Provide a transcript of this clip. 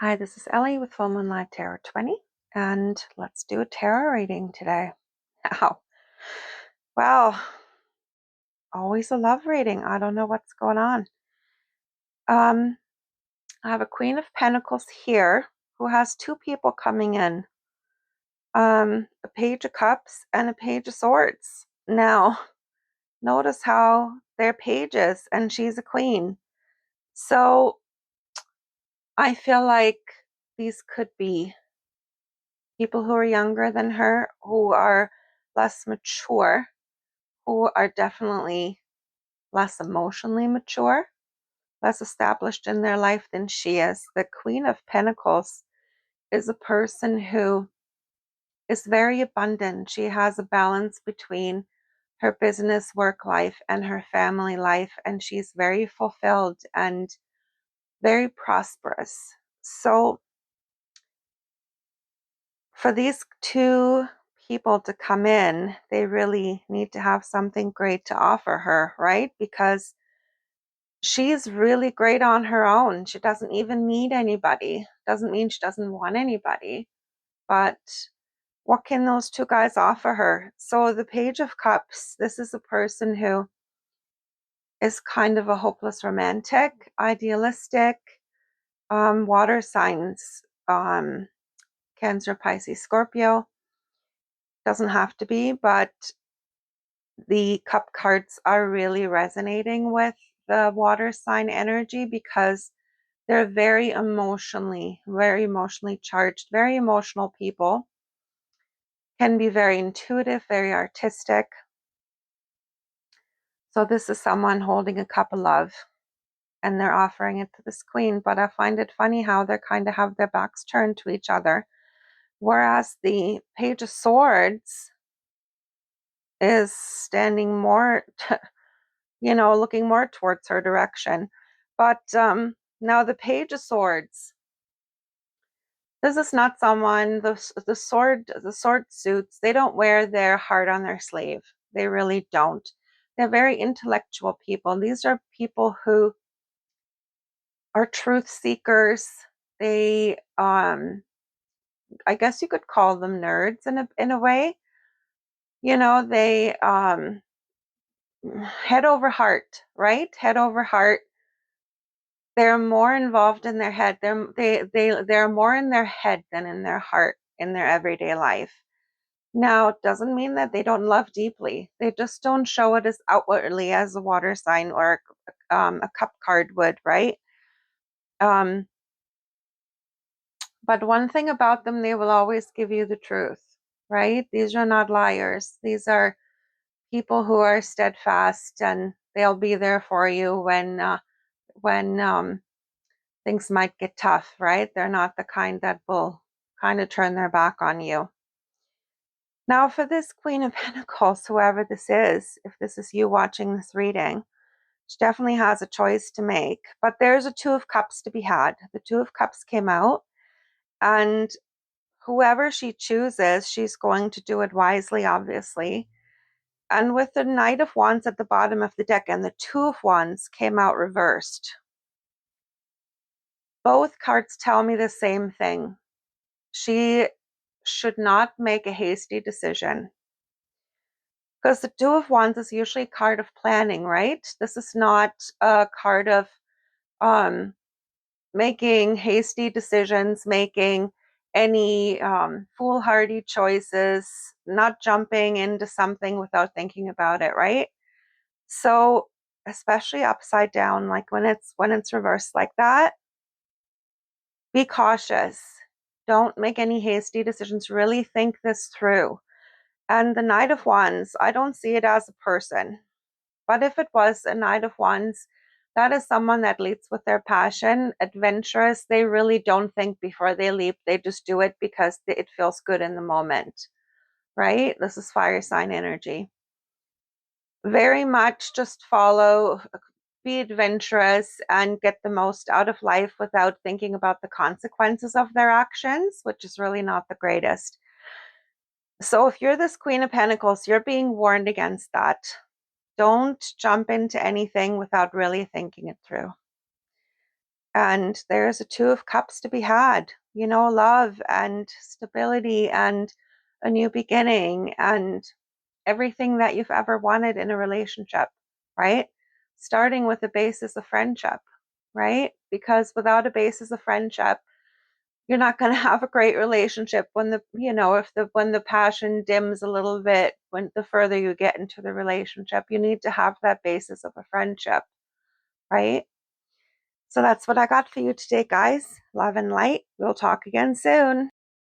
Hi, this is Ellie with Full Moon Live Tarot 20, and let's do a tarot reading today. Wow. Well, always a love reading. I don't know what's going on. I have a Queen of Pentacles here who has two people coming in. A Page of Cups and a Page of Swords. Now, notice how they're pages and she's a queen. So, I feel like these could be people who are younger than her, who are less mature, who are definitely less emotionally mature, less established in their life than she is. The Queen of Pentacles is a person who is very abundant. She has a balance between her business work life and her family life, and she's very fulfilled and very prosperous. So for these two people to come in, they really need to have something great to offer her, right? Because she's really great on her own. She doesn't even need anybody. Doesn't mean she doesn't want anybody. But what can those two guys offer her? So the Page of Cups, this is a person who is kind of a hopeless romantic, idealistic, water signs, Cancer, Pisces, Scorpio. Doesn't have to be, but the cup cards are really resonating with the water sign energy because they're very emotionally charged, very emotional people, can be very intuitive, very artistic. So this is someone holding a cup of love and they're offering it to this queen. But I find it funny how they kind of have their backs turned to each other. Whereas the Page of Swords is standing more, looking more towards her direction. But now the Page of Swords, this is not someone, the sword suits, they don't wear their heart on their sleeve. They really don't. They're very intellectual people. These are people who are truth seekers. They, I guess you could call them nerds in a way. They head over heart, right? Head over heart. They're more involved in their head. They're more in their head than in their heart in their everyday life. Now, it doesn't mean that they don't love deeply. They just don't show it as outwardly as a water sign or a cup card would, right? But one thing about them, they will always give you the truth, right? These are not liars. These are people who are steadfast, and they'll be there for you when things might get tough, right? They're not the kind that will kind of turn their back on you. Now, for this Queen of Pentacles, whoever this is, if this is you watching this reading, she definitely has a choice to make. But there's a Two of Cups to be had. The Two of Cups came out, and whoever she chooses, she's going to do it wisely, obviously. And with the Knight of Wands at the bottom of the deck and the Two of Wands came out reversed. Both cards tell me the same thing. She should not make a hasty decision. Because the Two of Wands is usually a card of planning, right? This is not a card of making hasty decisions, making any foolhardy choices, not jumping into something without thinking about it, right? So, especially upside down, like when it's reversed like that, be cautious. Don't make any hasty decisions. Really think this through. And the Knight of Wands, I don't see it as a person. But if it was a Knight of Wands, that is someone that leads with their passion, adventurous. They really don't think before they leap. They just do it because it feels good in the moment, right? This is fire sign energy. Very much just follow, be adventurous, and get the most out of life without thinking about the consequences of their actions, which is really not the greatest. So if you're this Queen of Pentacles, you're being warned against that. Don't jump into anything without really thinking it through. And there's a 2 of Cups to be had, you know, love and stability and a new beginning and everything that you've ever wanted in a relationship, right? Starting with a basis of friendship, right? Because without a basis of friendship, you're not going to have a great relationship when when the passion dims a little bit, when the further you get into the relationship, you need to have that basis of a friendship, right? So that's what I got for you today, guys. Love and light. We'll talk again soon.